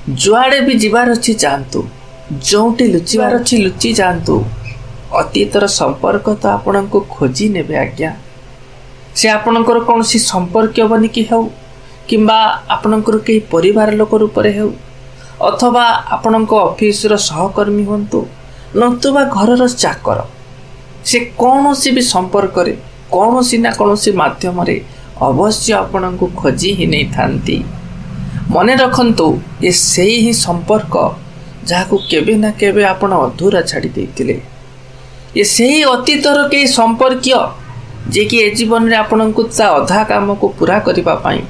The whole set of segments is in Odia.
जुआड़े भी जीवार अच्छी जातु जोटी लुचिबार अच्छी लुचि जातु अतीतर संपर्क तो आपण को खोजी नेबे आज्ञा से आपणकर कौन सी संपर्क बनिकी हो किंबा आपणकर कई परिवार लोक रूप हो अथवा आपण ऑफिस सहकर्मी हूँ नतुबा घर चाकर से कौन सी भी संपर्क रे कौन सी ना कौन सी माध्यम रे अवश्य आपण को खोजी ही नहीं थांती। मने रखंतु ये सही ही संपर्क जहाँ केबे ना केबे आपण अधूरा छाड़ी देथिले। ये सही अतीतर के संपर्कीय जे कि ए जीवन रे आपण को अधा काम को पूरा करबा पाई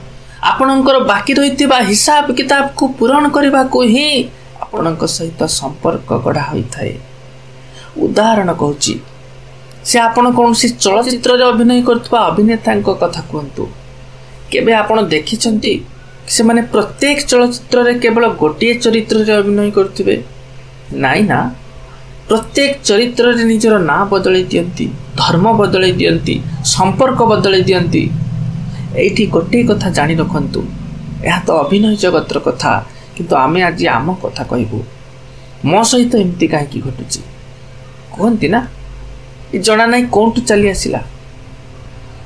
आपणकर बाकी रहितबा हिसाब किताब को पूरण करबा को ही आपणक सहित संपर्क गढ़ा होई थाए। उदाहरण कहूची से आपण कौन सी चलचित्र रे अभिनय करथबा अभिनेता कथा कहतु केबे आपण देखिछंती से माने प्रत्येक चलचित्र रे केवल गोटे चरित्र रे अभिनय करथिबे नाई ना प्रत्येक चरित्र रे निजर ना बदलै दियंती धर्म बदलै दियंती संपर्क बदलै दियंती। एठी गोटे कथा जानि रखंतु यह तो अभिनय जगतर कथा किंतु आमे आज आम कथा कहबू मो सहित एमती काहे घटुची कहंती ना जना नाई कोठू चली आसिला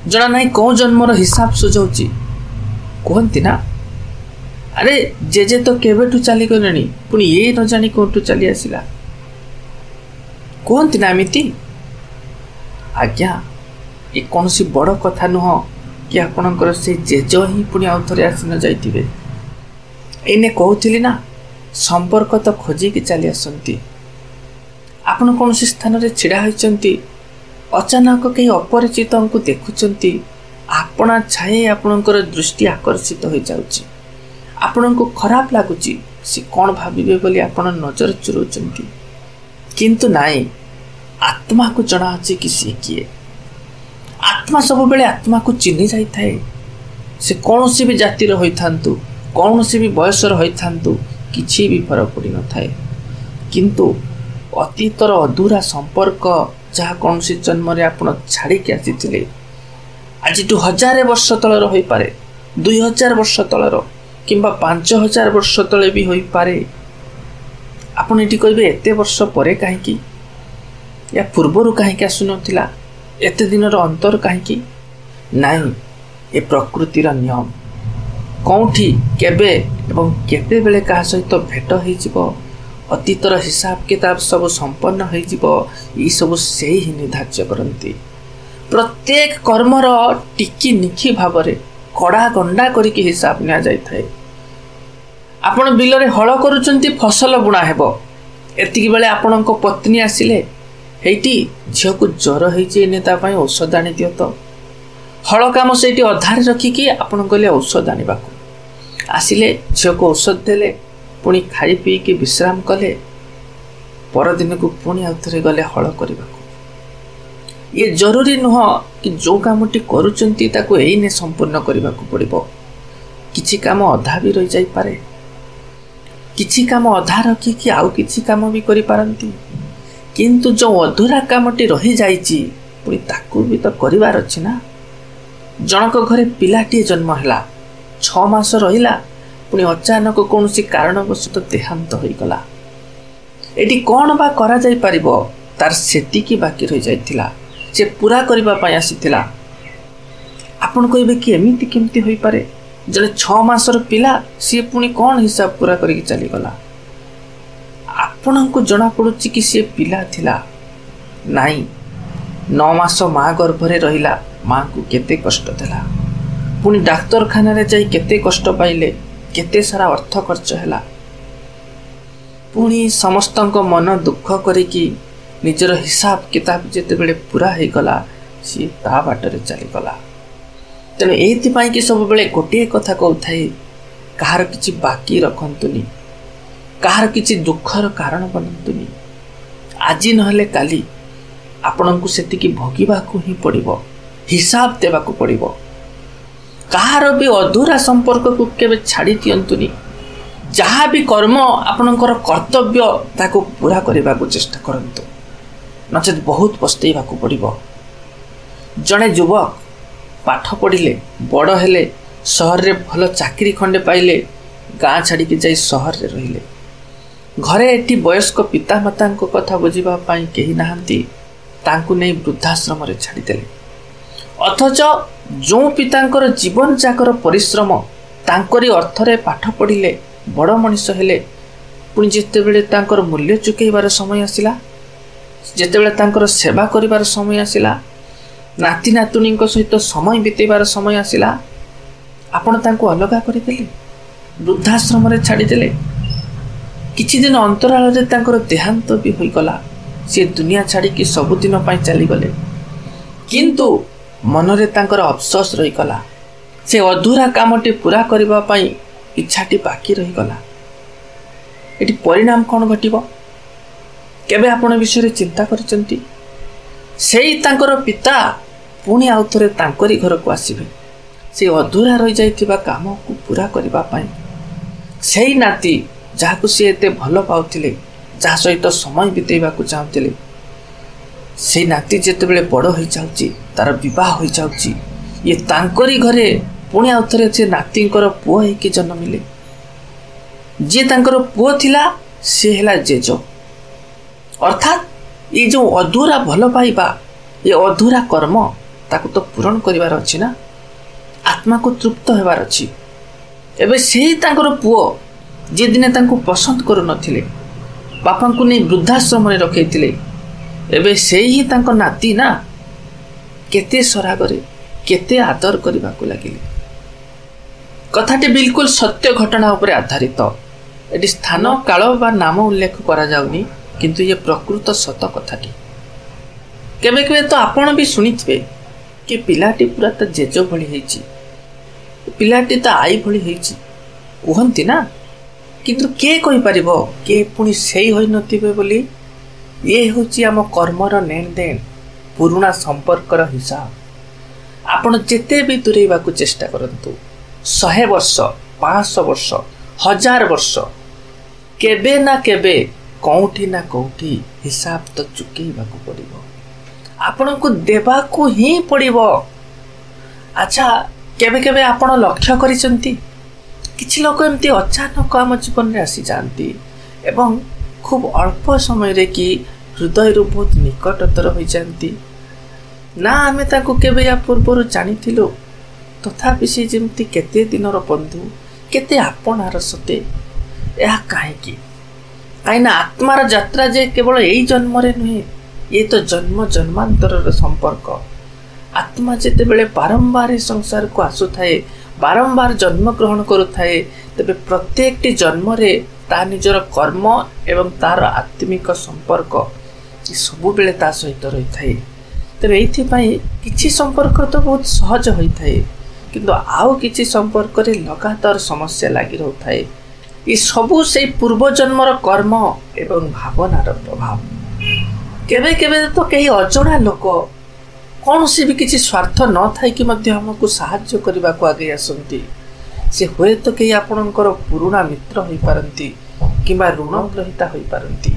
जना नाई कौ जन्मर हिसाब सुझाउची कहंती ना अरे जेजे तो केवेठू चली गलेनी पुणी ये न जानी कोठू चली आसिला कहंती ना एमिति। आज्ञा ये कौन सी बड़ कथा नुह कि आपणकर से जेज ही पुणी आउ थे आसी न जाइथिबे। एने कहूथिली ना संपर्क तो खोजी कि चली आसंती आपण कौन सी स्थान रे छिड़ा होइचंती अचानक कई अपरिचित को देखुचंती आपणा छाए आपणकर दृष्टि आकर्षित हो जाउची आपण को खराब लगुची सी कौन भाविबे बोली आपण नजर चुरौचंती किंतु नाई आत्मा को जना अछि कि सी किए आत्मा सब बेले आत्मा को चिन्हि जाई थाए से कौन सी भी जातिर होइथांतु कौन सी भी बयसर होइथांतु किछि भी फरक पड़ी न थाए किंतु अतीतर अधूरा संपर्क जहाँ कौन सी जन्म रे आपण छाड़ी के आसीथिले आज 1000 वर्ष तलर होई पारे 2000 वर्ष तलर किंबा 5000 वर्ष तले भी होई पारे आपण एटी कहबे एते वर्ष परे काहे की या पूर्वरु काहे की आसु नथिला एते दिनर अंतर काहे की नाही ए प्रकृतिर नियम कौठी केबे एवं केते बेले कहा सहित भेट होई जिवो अतीतर हिसाब किताब सब संपन्न हो ये सब से ही निर्धार्य करती प्रत्येक कर्मर टिकी निखी भाव में कड़ा गंडा करके हिसाब निया जाय थाए। आपण बिल रे हल करूचंती फसल बुणा हेबो एतिकी बेले आपणक पत्नी आसिले हेटी झियो को ज्वर होइचे नेता पई औषध आनी दियो तो हल काम सेठी अधार रखिकी आपण गले औषध आनिबाकू आसिले झियो को औषध देले पुणी खाई पी के विश्राम कले परदिन को पुणी आउथरे गले हल करने ये जरूरी नुह कि जो कामटी करुचंती ताको एने संपूर्ण करने को पड़िबो किछि काम अधा भी रही जाई पारे किछि काम अधा रखी कि आउ किछि काम भी करि पारंती किंतु जो अधूरा कामटी रही जाइची पुणी ताको भी तो करिवार अछि ना। जनक घरे पिलाटी जन्म हैला 6 मास रहिला पुणी अचानक कौन सी कारणवश देहांत हो गला एटी कौन बा करा जाई परिबो तार सेतिकी बाकी रही जाइथिला से पूरा करबा पई आसीथिला। आपण कहबे कि एमिति केमति होई पारे जने 6 मासर पिला सी पुणी कौन हिसाब पूरा करिक चली गला आपण को जना पड़ुची कि सी पिला थिला नाई 9 मास माँ गर्भरे रहिला माँ को केते कष्ट देला पुणी डाक्तरखाना रे जाई केते कष्ट पाइले केते सारा अर्थ खर्च हैला पुणी समस्तंक मन दुख करिकी निजर हिसाब किताब जेते बेले पूरा हो गला सी ता बाटरे चली गला। तेणु एथिपाई कि सब बेले गोटे कथा कहूए कहार किछि बाकी रखंतुनी कहार किछि दुखर कारण बनंतुनी आज नहले काली आपणको सेतिकी भोगिबाकू ही पड़िबो हिसाब देबाकू पड़िबो कहार भी अधूरा संपर्क को केबे छाड़ी दियंतुनी जहाँ भी कर्म आपणकर कर्तव्य ताको पूरा करने को चेष्टा करंतु नचेत बहुत पस्तैवाकू पड़िबो। जड़े युवक पाठ पढ़िले बड़ हेले सहर रे भल चाकरी खंडे पाइले ଗାଁ ଛାଡ଼ିକି ଯାଇ ସହରରେ ରହିଲେ। ଘରେ ଏଠି ବୟସ୍କ ପିତାମାତାଙ୍କ କଥା ବୁଝିବା ପାଇଁ କେହି ନାହାନ୍ତି, ତାଙ୍କୁ ନେଇ ବୃଦ୍ଧାଶ୍ରମରେ ଛାଡ଼ିଦେଲେ। ଅଥଚ ଯେଉଁ ପିତାଙ୍କର ଜୀବନ ଯାକର ପରିଶ୍ରମ ତାଙ୍କରି ଅର୍ଥରେ ପାଠ ପଢ଼ିଲେ, ବଡ଼ ମଣିଷ ହେଲେ, ପୁଣି ଯେତେବେଳେ ତାଙ୍କର ମୂଲ୍ୟ ଚୁକାଇବାର ସମୟ ଆସିଲା, ଯେତେବେଳେ ତାଙ୍କର ସେବା କରିବାର ସମୟ ଆସିଲା, ନାତି ନାତୁଣୀଙ୍କ ସହିତ ସମୟ ବିତେଇବାର ସମୟ ଆସିଲା, ଆପଣ ତାଙ୍କୁ ଅଲଗା କରିଦେଲେ, ବୃଦ୍ଧାଶ୍ରମରେ ଛାଡ଼ିଦେଲେ। କିଛି ଦିନ ଅନ୍ତରାଳରେ ତାଙ୍କର ଦେହାନ୍ତ ବି ହୋଇଗଲା। ସେ ଦୁନିଆ ଛାଡ଼ିକି ସବୁଦିନ ପାଇଁ ଚାଲିଗଲେ। କିନ୍ତୁ ମନରେ ତାଙ୍କର ଅଫସୋସ ରହିଗଲା। ସେ ଅଧୁରା କାମଟି ପୂରା କରିବା ପାଇଁ ଇଚ୍ଛାଟି ବାକି ରହିଗଲା। ଏଠି ପରିଣାମ କ'ଣ ଘଟିବ? କେବେ ଆପଣ ବିଷୟରେ ଚିନ୍ତା କରିଛନ୍ତି? ସେଇ ତାଙ୍କର ପିତା ପୁଣି ଆଉ ଥରେ ତାଙ୍କରି ଘରକୁ ଆସିବେ, ସେ ଅଧୁରା ରହିଯାଇଥିବା କାମକୁ ପୂରା କରିବା ପାଇଁ। ସେଇ ନାତି ଯାହାକୁ ସେ ଏତେ ଭଲ ପାଉଥିଲେ, ଯାହା ସହିତ ସମୟ ବିତେଇବାକୁ ଚାହୁଁଥିଲେ, ସେଇ ନାତି ଯେତେବେଳେ ବଡ଼ ହୋଇଯାଉଛି, ତାର ବିବାହ ହୋଇଯାଉଛି, ଇଏ ତାଙ୍କରି ଘରେ ପୁଣି ଆଉ ଥରେ ସେ ନାତିଙ୍କର ପୁଅ ହେଇକି ଜନ୍ମିଲେ। ଯିଏ ତାଙ୍କର ପୁଅ ଥିଲା ସେ ହେଲା ଜେଜ। ଅର୍ଥାତ୍ ଏ ଯେଉଁ ଅଧୁରା ଭଲ ପାଇବା, ଏ ଅଧୁରା କର୍ମ, ତାକୁ ତ ପୂରଣ କରିବାର ଅଛି ନା, ଆତ୍ମାକୁ ତୃପ୍ତ ହେବାର ଅଛି। ଏବେ ସେଇ ତାଙ୍କର ପୁଅ ଯିଏ ଦିନେ ତାଙ୍କୁ ପସନ୍ଦ କରୁନଥିଲେ, ବାପାଙ୍କୁ ନେଇ ବୃଦ୍ଧାଶ୍ରମରେ ରଖେଇଥିଲେ, ଏବେ ସେଇ ହିଁ ତାଙ୍କ ନାତି ନା, କେତେ ସରାଗରେ କେତେ ଆଦର କରିବାକୁ ଲାଗିଲେ। କଥାଟି ବିଲକୁଲ ସତ୍ୟ ଘଟଣା ଉପରେ ଆଧାରିତ। ଏଠି ସ୍ଥାନ କାଳ ବା ନାମ ଉଲ୍ଲେଖ କରାଯାଉନି, କିନ୍ତୁ ଇଏ ପ୍ରକୃତ ସତ କଥାଟି। କେବେ କେବେ ତ ଆପଣ ବି ଶୁଣିଥିବେ କି ପିଲାଟି ପୁରା ତା ଜେଜ ଭଳି ହେଇଛି, ପିଲାଟି ତା ଆଈ ଭଳି ହେଇଛି, କୁହନ୍ତି ନା। କିନ୍ତୁ କିଏ କହିପାରିବ କିଏ ପୁଣି ସେଇ ହୋଇନଥିବେ ବୋଲି? ଇଏ ହେଉଛି ଆମ କର୍ମର ନେଣ ଦେଣ, ପୁରୁଣା ସମ୍ପର୍କର ହିସାବ। ଆପଣ ଯେତେ ବି ଦୂରେଇବାକୁ ଚେଷ୍ଟା କରନ୍ତୁ, 100 ବର୍ଷ, 500 ବର୍ଷ, 1000 ବର୍ଷ, କେବେ ନା କେବେ କୋଉଠି ନା କୋଉଠି ହିସାବ ତ ଚୁକେଇବାକୁ ପଡ଼ିବ, ଆପଣଙ୍କୁ ଦେବାକୁ ହିଁ ପଡ଼ିବ। ଆଚ୍ଛା, କେବେ କେବେ ଆପଣ ଲକ୍ଷ୍ୟ କରିଛନ୍ତି, କିଛି ଲୋକ ଏମିତି ଅଚାନକ ଆମ ଜୀବନରେ ଆସିଯାଆନ୍ତି ଏବଂ ଖୁବ୍ ଅଳ୍ପ ସମୟରେ କି ହୃଦୟରୁ ବହୁତ ନିକଟତର ହୋଇଯାଆନ୍ତି। ନା ଆମେ ତାଙ୍କୁ କେବେ ୟା ପୂର୍ବରୁ ଜାଣିଥିଲୁ, ତଥାପି ସେ ଯେମିତି କେତେ ଦିନର ବନ୍ଧୁ, କେତେ ଆପଣାର ସତେ। ଏହା କାହିଁକି? କାହିଁକିନା ଆତ୍ମାର ଯାତ୍ରା ଯେ କେବଳ ଏଇ ଜନ୍ମରେ ନୁହେଁ, ଇଏ ତ ଜନ୍ମ ଜନ୍ମାନ୍ତରର ସମ୍ପର୍କ। ଆତ୍ମା ଯେତେବେଳେ ବାରମ୍ବାର ଏ ସଂସାରକୁ ଆସୁଥାଏ, ବାରମ୍ବାର ଜନ୍ମଗ୍ରହଣ କରୁଥାଏ, ତେବେ ପ୍ରତ୍ୟେକଟି ଜନ୍ମରେ ତା ନିଜର କର୍ମ ଏବଂ ତାର ଆତ୍ମିକ ସମ୍ପର୍କ ସବୁବେଳେ ତା ସହିତ ରହିଥାଏ। ତେବେ ଏଇଥିପାଇଁ କିଛି ସମ୍ପର୍କ ତ ବହୁତ ସହଜ ହୋଇଥାଏ, କିନ୍ତୁ ଆଉ କିଛି ସମ୍ପର୍କରେ ଲଗାତାର ସମସ୍ୟା ଲାଗି ରହୁଥାଏ। ଏ ସବୁ ସେଇ ପୂର୍ବଜନ୍ମର କର୍ମ ଏବଂ ଭାବନାର ପ୍ରଭାବ। କେବେ କେବେ ତ କେହି ଅଜଣା ଲୋକ, କୌଣସି ବି କିଛି ସ୍ୱାର୍ଥ ନଥାଇକି ମଧ୍ୟ ଆମକୁ ସାହାଯ୍ୟ କରିବାକୁ ଆଗେଇ ଆସନ୍ତି। ସେ ହୁଏତ କେହି ଆପଣଙ୍କର ପୁରୁଣା ମିତ୍ର ହୋଇପାରନ୍ତି କିମ୍ବା ଋଣ ଗ୍ରହୀତା ହୋଇପାରନ୍ତି।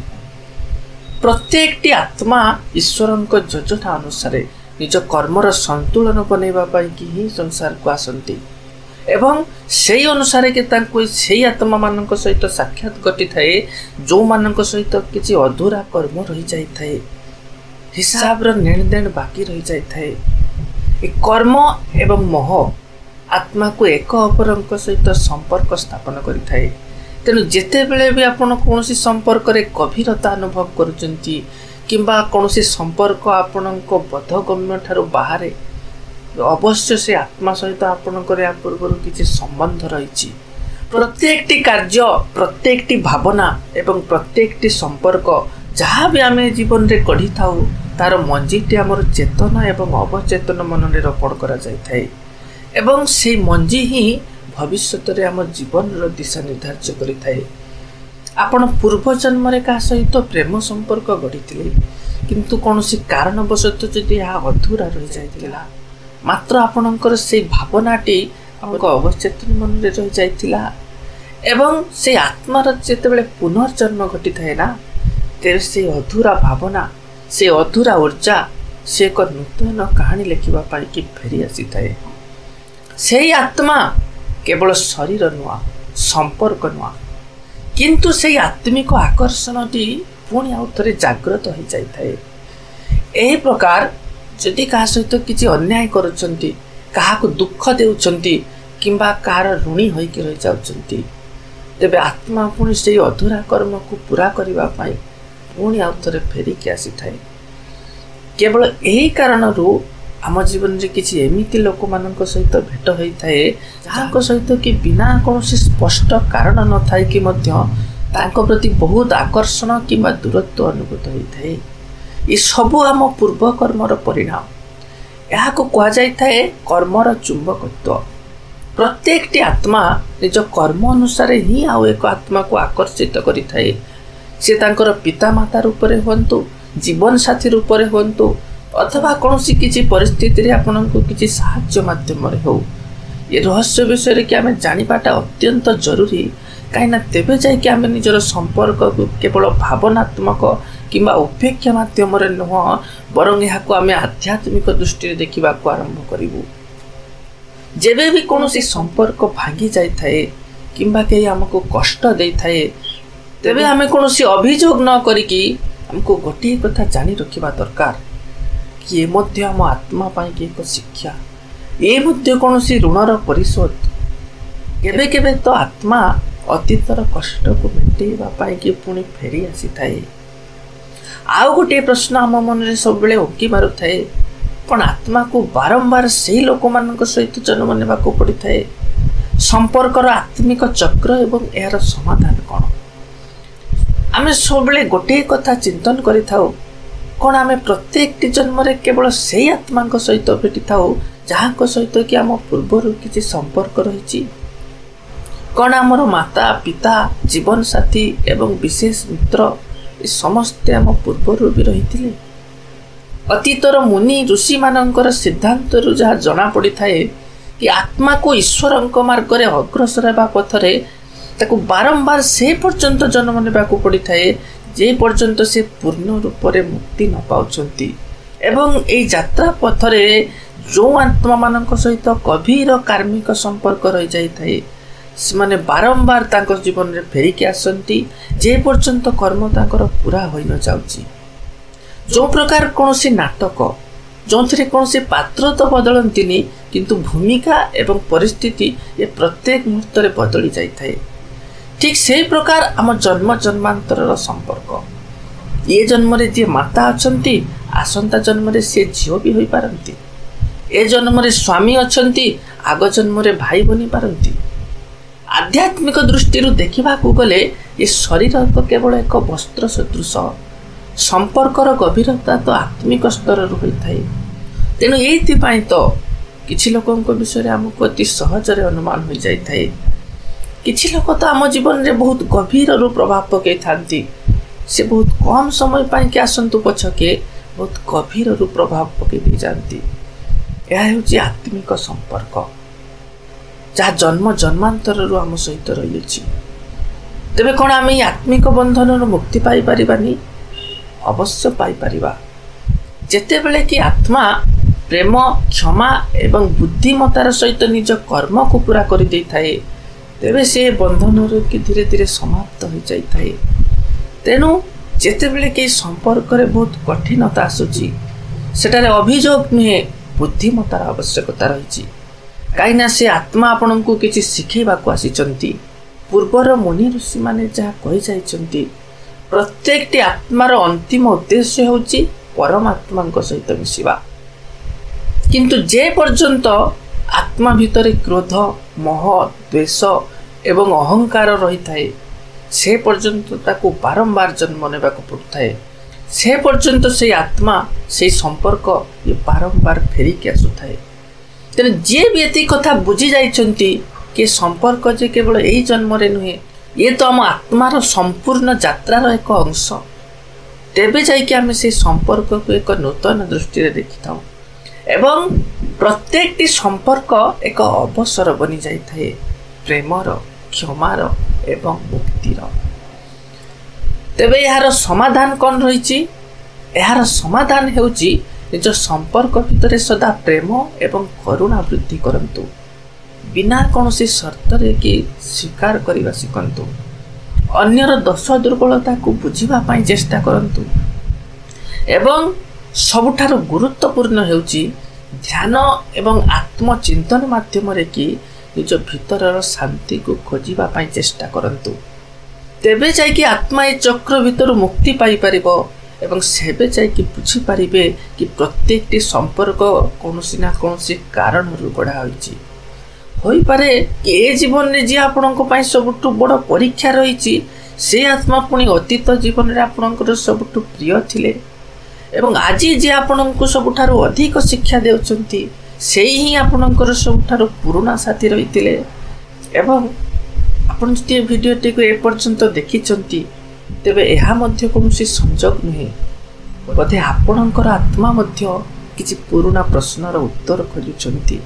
ପ୍ରତ୍ୟେକଟି ଆତ୍ମା ଈଶ୍ୱରଙ୍କ ଯୋଜନା ଅନୁସାରେ ନିଜ କର୍ମର ସନ୍ତୁଳନ ବନେଇବା ପାଇଁ ହିଁ ସଂସାରକୁ ଆସନ୍ତି ଏବଂ ସେହି ଅନୁସାରେ କି ତାଙ୍କୁ ସେହି ଆତ୍ମାମାନଙ୍କ ସହିତ ସାକ୍ଷାତ ଘଟିଥାଏ, ଯେଉଁମାନଙ୍କ ସହିତ କିଛି ଅଧୁରା କର୍ମ ରହିଯାଇଥାଏ, ହିସାବର ନେଣଦେଣ ବାକି ରହିଯାଇଥାଏ। ଏ କର୍ମ ଏବଂ ମୋହ ଆତ୍ମାକୁ ଏକ ଅପରଙ୍କ ସହିତ ସମ୍ପର୍କ ସ୍ଥାପନ କରିଥାଏ। ତେଣୁ ଯେତେବେଳେ ବି ଆପଣ କୌଣସି ସମ୍ପର୍କରେ ଗଭୀରତା ଅନୁଭବ କରୁଛନ୍ତି କିମ୍ବା କୌଣସି ସମ୍ପର୍କ ଆପଣଙ୍କ ବୋଧଗମ୍ୟ ଠାରୁ ବାହାରେ, ଅବଶ୍ୟ ସେ ଆତ୍ମା ସହିତ ଆପଣଙ୍କର ଏହା ପୂର୍ବରୁ କିଛି ସମ୍ବନ୍ଧ ରହିଛି। ପ୍ରତ୍ୟେକଟି କାର୍ଯ୍ୟ, ପ୍ରତ୍ୟେକଟି ଭାବନା ଏବଂ ପ୍ରତ୍ୟେକଟି ସମ୍ପର୍କ ଯାହା ବି ଆମେ ଜୀବନରେ ଗଢ଼ିଥାଉ, ତାର ମଞ୍ଜିଟି ଆମର ଚେତନା ଏବଂ ଅବଚେତନ ମନରେ ରୋପଣ କରାଯାଇଥାଏ ଏବଂ ସେଇ ମଞ୍ଜି ହିଁ ଭବିଷ୍ୟତରେ ଆମ ଜୀବନର ଦିଶା ନିର୍ଦ୍ଧାରିତ କରିଥାଏ। ଆପଣ ପୂର୍ବଜନ୍ମରେ କାହା ସହିତ ପ୍ରେମ ସମ୍ପର୍କ ଗଢ଼ିଥିଲେ, କିନ୍ତୁ କୌଣସି କାରଣବଶତଃ ଯଦି ଏହା ଅଧୁରା ରହିଯାଇଥିଲା, ମାତ୍ର ଆପଣଙ୍କର ସେଇ ଭାବନାଟି ଆପଣଙ୍କ ଅବଚେତନ ମନରେ ରହିଯାଇଥିଲା ଏବଂ ସେଇ ଆତ୍ମାର ଯେତେବେଳେ ପୁନର୍ଜନ୍ମ ଘଟିଥାଏ ନା, ତେବେ ସେଇ ଅଧୁରା ଭାବନା, ସେ ଅଧୁରା ଉର୍ଜା, ସେ ଏକ ନୂତନ କାହାଣୀ ଲେଖିବା ପାଇଁ କି ଫେରି ଆସିଥାଏ। ସେଇ ଆତ୍ମା କେବଳ ଶରୀର ନୁହଁ, ସମ୍ପର୍କ ନୁହଁ, କିନ୍ତୁ ସେଇ ଆତ୍ମିକ ଆକର୍ଷଣଟି ପୁଣି ଆଉ ଥରେ ଜାଗ୍ରତ ହୋଇଯାଇଥାଏ। ଏହି ପ୍ରକାର ଯଦି କାହା ସହିତ କିଛି ଅନ୍ୟାୟ କରୁଛନ୍ତି, କାହାକୁ ଦୁଃଖ ଦେଉଛନ୍ତି କିମ୍ବା କାହାର ଋଣୀ ହୋଇକି ରହିଯାଉଛନ୍ତି, ତେବେ ଆତ୍ମା ପୁଣି ସେଇ ଅଧୁରା କର୍ମକୁ ପୂରା କରିବା ପାଇଁ ପୁଣି ଆଉ ଥରେ ଫେରିକି ଆସିଥାଏ। କେବଳ ଏହି କାରଣରୁ ଆମ ଜୀବନରେ କିଛି ଏମିତି ଲୋକମାନଙ୍କ ସହିତ ଭେଟ ହୋଇଥାଏ ଯାହାଙ୍କ ସହିତ କି ବିନା କୌଣସି ସ୍ପଷ୍ଟ କାରଣ ନଥାଇକି ମଧ୍ୟ ତାଙ୍କ ପ୍ରତି ବହୁତ ଆକର୍ଷଣ କିମ୍ବା ଦୂରତ୍ୱ ଅନୁଭୂତ ହୋଇଥାଏ। ଏସବୁ ଆମ ପୂର୍ବ କର୍ମର ପରିଣାମ। ଏହାକୁ କୁହାଯାଇଥାଏ କର୍ମର ଚୁମ୍ବକତ୍ୱ। ପ୍ରତ୍ୟେକଟି ଆତ୍ମା ନିଜ କର୍ମ ଅନୁସାରେ ହିଁ ଆଉ ଏକ ଆତ୍ମାକୁ ଆକର୍ଷିତ କରିଥାଏ। ସେ ତାଙ୍କର ପିତାମାତା ରୂପରେ ହୁଅନ୍ତୁ, ଜୀବନସାଥୀ ରୂପରେ ହୁଅନ୍ତୁ, ଅଥବା କୌଣସି କିଛି ପରିସ୍ଥିତିରେ ଆପଣଙ୍କୁ କିଛି ସାହାଯ୍ୟ ମାଧ୍ୟମରେ ହେଉ। ଏ ରହସ୍ୟ ବିଷୟରେ କି ଆମେ ଜାଣିବାଟା ଅତ୍ୟନ୍ତ ଜରୁରୀ, କାହିଁକିନା ତେବେ ଯାଇକି ଆମେ ନିଜର ସମ୍ପର୍କକୁ କେବଳ ଭାବନାତ୍ମକ କିମ୍ବା ଉପେକ୍ଷା ମାଧ୍ୟମରେ ନୁହଁ, ବରଂ ଏହାକୁ ଆମେ ଆଧ୍ୟାତ୍ମିକ ଦୃଷ୍ଟିରେ ଦେଖିବାକୁ ଆରମ୍ଭ କରିବୁ। ଯେବେ ବି କୌଣସି ସମ୍ପର୍କ ଭାଙ୍ଗି ଯାଇଥାଏ କିମ୍ବା କେହି ଆମକୁ କଷ୍ଟ ଦେଇଥାଏ, ତେବେ ଆମେ କୌଣସି ଅଭିଯୋଗ ନ କରିକି ଆମକୁ ଗୋଟିଏ କଥା ଜାଣି ରଖିବା ଦରକାର କି ଏ ମଧ୍ୟ ଆମ ଆତ୍ମା ପାଇଁକି ଏକ ଶିକ୍ଷା, ଏ ମଧ୍ୟ କୌଣସି ଋଣର ପରିଶୋଧ। କେବେ କେବେ ତ ଆତ୍ମା ଅତୀତର କଷ୍ଟକୁ ମେଣ୍ଟେଇବା ପାଇଁକି ପୁଣି ଫେରି ଆସିଥାଏ। ଆଉ ଗୋଟିଏ ପ୍ରଶ୍ନ ଆମ ମନରେ ସବୁବେଳେ ଉଙ୍କି ମାରୁଥାଏ, କ'ଣ ଆତ୍ମାକୁ ବାରମ୍ବାର ସେହି ଲୋକମାନଙ୍କ ସହିତ ଜନ୍ମ ନେବାକୁ ପଡ଼ିଥାଏ? ସମ୍ପର୍କର ଆତ୍ମିକ ଚକ୍ର ଏବଂ ଏହାର ସମାଧାନ କ'ଣ? ଆମେ ସବୁବେଳେ ଗୋଟିଏ କଥା ଚିନ୍ତନ କରିଥାଉ, କ'ଣ ଆମେ ପ୍ରତ୍ୟେକଟି ଜନ୍ମରେ କେବଳ ସେହି ଆତ୍ମାଙ୍କ ସହିତ ଭେଟିଥାଉ ଯାହାଙ୍କ ସହିତ କି ଆମ ପୂର୍ବରୁ କିଛି ସମ୍ପର୍କ ରହିଛି? କ'ଣ ଆମର ମାତା, ପିତା, ଜୀବନସାଥୀ ଏବଂ ବିଶେଷ ମିତ୍ର ଏ ସମସ୍ତେ ଆମ ପୂର୍ବରୁ ବି ରହିଥିଲେ? ଅତୀତର ମୁନି ଋଷିମାନଙ୍କର ସିଦ୍ଧାନ୍ତରୁ ଯାହା ଜଣାପଡ଼ିଥାଏ କି ଆତ୍ମାକୁ ଈଶ୍ୱରଙ୍କ ମାର୍ଗରେ ଅଗ୍ରସର ହେବା ପଥରେ ତାକୁ ବାରମ୍ବାର ସେ ପର୍ଯ୍ୟନ୍ତ ଜନ୍ମ ନେବାକୁ ପଡ଼ିଥାଏ ଯେ ପର୍ଯ୍ୟନ୍ତ ସେ ପୂର୍ଣ୍ଣ ରୂପରେ ମୁକ୍ତି ନ ପାଉଛନ୍ତି। ଏବଂ ଏହି ଯାତ୍ରା ପଥରେ ଯେଉଁ ଆତ୍ମାମାନଙ୍କ ସହିତ ଗଭୀର କାର୍ମିକ ସମ୍ପର୍କ ରହିଯାଇଥାଏ, ସେମାନେ ବାରମ୍ବାର ତାଙ୍କ ଜୀବନରେ ଫେରିକି ଆସନ୍ତି ଯେ ପର୍ଯ୍ୟନ୍ତ କର୍ମ ତାଙ୍କର ପୁରା ହୋଇନଯାଉଛି। ଯେଉଁ ପ୍ରକାର କୌଣସି ନାଟକ ଯେଉଁଥିରେ କୌଣସି ପାତ୍ର ତ ବଦଳନ୍ତିନି, କିନ୍ତୁ ଭୂମିକା ଏବଂ ପରିସ୍ଥିତି ଏ ପ୍ରତ୍ୟେକ ମୁହୂର୍ତ୍ତରେ ବଦଳି ଯାଇଥାଏ। ଠିକ୍ ସେହି ପ୍ରକାର ଆମ ଜନ୍ମ ଜନ୍ମାନ୍ତରର ସମ୍ପର୍କ। ଏ ଜନ୍ମରେ ଯିଏ ମାତା ଅଛନ୍ତି, ଆସନ୍ତା ଜନ୍ମରେ ସିଏ ଝିଅ ବି ହୋଇପାରନ୍ତି। ଏ ଜନ୍ମରେ ସ୍ୱାମୀ ଅଛନ୍ତି, ଆଗ ଜନ୍ମରେ ଭାଇ ବନିପାରନ୍ତି। ଆଧ୍ୟାତ୍ମିକ ଦୃଷ୍ଟିରୁ ଦେଖିବାକୁ ଗଲେ ଏ ଶରୀର ତ କେବଳ ଏକ ବସ୍ତ୍ର ସଦୃଶ। ସମ୍ପର୍କର ଗଭୀରତା ତ ଆତ୍ମିକ ସ୍ତରରୁ ହୋଇଥାଏ। ତେଣୁ ଏଇଥିପାଇଁ ତ କିଛି ଲୋକଙ୍କ ବିଷୟରେ ଆମକୁ ଅତି ସହଜରେ ଅନୁମାନ ହୋଇଯାଇଥାଏ। କିଛି ଲୋକ ତ ଆମ ଜୀବନରେ ବହୁତ ଗଭୀରରୁ ପ୍ରଭାବ ପକାଇଥାନ୍ତି। ସେ ବହୁତ କମ୍ ସମୟ ପାଇଁକି ଆସନ୍ତୁ ପଛକେ ବହୁତ ଗଭୀରରୁ ପ୍ରଭାବ ପକାଇ ଦେଇଯାଆନ୍ତି। ଏହା ହେଉଛି ଆତ୍ମିକ ସମ୍ପର୍କ, ଯାହା ଜନ୍ମ ଜନ୍ମାନ୍ତରରୁ ଆମ ସହିତ ରହିଅଛି। ତେବେ କ'ଣ ଆମେ ଏହି ଆତ୍ମିକ ବନ୍ଧନରୁ ମୁକ୍ତି ପାଇପାରିବାନି? ଅବଶ୍ୟ ପାଇପାରିବା। ଯେତେବେଳେ କି ଆତ୍ମା ପ୍ରେମ, କ୍ଷମା ଏବଂ ବୁଦ୍ଧିମତାର ସହିତ ନିଜ କର୍ମକୁ ପୁରା କରିଦେଇଥାଏ, ତେବେ ସେ ବନ୍ଧନରୁ କି ଧୀରେ ଧୀରେ ସମାପ୍ତ ହୋଇଯାଇଥାଏ। ତେଣୁ ଯେତେବେଳେ କି ସମ୍ପର୍କରେ ବହୁତ କଠିନତା ଆସୁଛି, ସେଠାରେ ଅଭିଯୋଗ ନୁହେଁ, ବୁଦ୍ଧିମତାର ଆବଶ୍ୟକତା ରହିଛି। କାହିଁକିନା ସେ ଆତ୍ମା ଆପଣଙ୍କୁ କିଛି ଶିଖେଇବାକୁ ଆସିଛନ୍ତି। ପୂର୍ବର ମୁନି ଋଷିମାନେ ଯାହା କହିଯାଇଛନ୍ତି, ପ୍ରତ୍ୟେକଟି ଆତ୍ମାର ଅନ୍ତିମ ଉଦ୍ଦେଶ୍ୟ ହେଉଛି ପରମାତ୍ମାଙ୍କ ସହିତ ମିଶିବା। କିନ୍ତୁ ଯେ ପର୍ଯ୍ୟନ୍ତ ଆତ୍ମା ଭିତରେ କ୍ରୋଧ, ମୋହ, ଦ୍ୱେଷ ଏବଂ ଅହଙ୍କାର ରହିଥାଏ, ସେ ପର୍ଯ୍ୟନ୍ତ ତାକୁ ବାରମ୍ବାର ଜନ୍ମ ନେବାକୁ ପଡ଼ୁଥାଏ। ସେ ପର୍ଯ୍ୟନ୍ତ ସେଇ ଆତ୍ମା, ସେଇ ସମ୍ପର୍କ ବାରମ୍ବାର ଫେରିକି ଆସୁଥାଏ। ତେଣୁ ଯିଏ ବି ଏତିକି କଥା ବୁଝି ଯାଇଛନ୍ତି କି ସମ୍ପର୍କ ଯେ କେବଳ ଏଇ ଜନ୍ମରେ ନୁହେଁ, ଇଏ ତ ଆମ ଆତ୍ମାର ସମ୍ପୂର୍ଣ୍ଣ ଯାତ୍ରାର ଏକ ଅଂଶ, ତେବେ ଯାଇକି ଆମେ ସେଇ ସମ୍ପର୍କକୁ ଏକ ନୂତନ ଦୃଷ୍ଟିରେ ଦେଖିଥାଉ ଏବଂ ପ୍ରତ୍ୟେକଟି ସମ୍ପର୍କ ଏକ ଅବସର ବନିଯାଇଥାଏ ପ୍ରେମର, କ୍ଷମାର ଏବଂ ମୁକ୍ତିର। ତେବେ ଏହାର ସମାଧାନ କ'ଣ ରହିଛି? ଏହାର ସମାଧାନ ହେଉଛି ନିଜ ସମ୍ପର୍କ ଭିତରେ ସଦା ପ୍ରେମ ଏବଂ କରୁଣା ବୃଦ୍ଧି କରନ୍ତୁ। ବିନା କୌଣସି ସର୍ତ୍ତରେ କି ସ୍ୱୀକାର କରିବା ଶିଖନ୍ତୁ। ଅନ୍ୟର ଦୋଷ ଦୁର୍ବଳତାକୁ ବୁଝିବା ପାଇଁ ଚେଷ୍ଟା କରନ୍ତୁ। ଏବଂ ସବୁଠାରୁ ଗୁରୁତ୍ୱପୂର୍ଣ୍ଣ ହେଉଛି ଧ୍ୟାନ ଏବଂ ଆତ୍ମଚିନ୍ତନ ମାଧ୍ୟମରେ କି ନିଜ ଭିତରର ଶାନ୍ତିକୁ ଖୋଜିବା ପାଇଁ ଚେଷ୍ଟା କରନ୍ତୁ। ତେବେ ଯାଇକି ଆତ୍ମା ଏ ଚକ୍ର ଭିତରୁ ମୁକ୍ତି ପାଇପାରିବ ଏବଂ ସେବେ ଯାଇକି ବୁଝିପାରିବେ କି ପ୍ରତ୍ୟେକଟି ସମ୍ପର୍କ କୌଣସି ନା କୌଣସି କାରଣରୁ ଗଢ଼ା ହୋଇଛି। ହୋଇପାରେ କି ଏ ଜୀବନରେ ଯିଏ ଆପଣଙ୍କ ପାଇଁ ସବୁଠୁ ବଡ଼ ପରୀକ୍ଷା ରହିଛି ସେ ଆତ୍ମା ପୁଣି ଅତୀତ ଜୀବନରେ ଆପଣଙ୍କର ସବୁଠୁ ପ୍ରିୟ ଥିଲେ ଏବଂ ଆଜି ଯିଏ ଆପଣଙ୍କୁ ସବୁଠାରୁ ଅଧିକ ଶିକ୍ଷା ଦେଉଛନ୍ତି ସେଇ ହିଁ ଆପଣଙ୍କର ସବୁଠାରୁ ପୁରୁଣା ସାଥୀ ରହିଥିଲେ। ଏବଂ ଆପଣ ଯଦି ଏ ଭିଡ଼ିଓଟିକୁ ଏପର୍ଯ୍ୟନ୍ତ ଦେଖିଛନ୍ତି ତେବେ ଏହା ମଧ୍ୟ କୌଣସି ସଂଯୋଗ ନୁହେଁ, ବୋଧେ ଆପଣଙ୍କର ଆତ୍ମା ମଧ୍ୟ କିଛି ପୁରୁଣା ପ୍ରଶ୍ନର ଉତ୍ତର ଖୋଜୁଛନ୍ତି।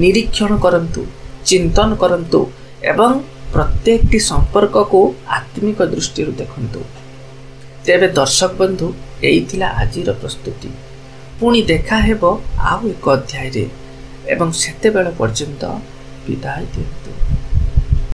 ନିରୀକ୍ଷଣ କରନ୍ତୁ, ଚିନ୍ତନ କରନ୍ତୁ ଏବଂ ପ୍ରତ୍ୟେକଟି ସମ୍ପର୍କକୁ ଆତ୍ମିକ ଦୃଷ୍ଟିରୁ ଦେଖନ୍ତୁ। ତେବେ ଦର୍ଶକ ବନ୍ଧୁ, ଏଇ ଥିଲା ଆଜିର ପ୍ରସ୍ତୁତି। ପୁଣି ଦେଖା ହେବ ଆଉ ଏକ ଅଧ୍ୟାୟରେ ଏବଂ ସେତେବେଳେ ପର୍ଯ୍ୟନ୍ତ ବିଦାୟ ଦିଅନ୍ତୁ।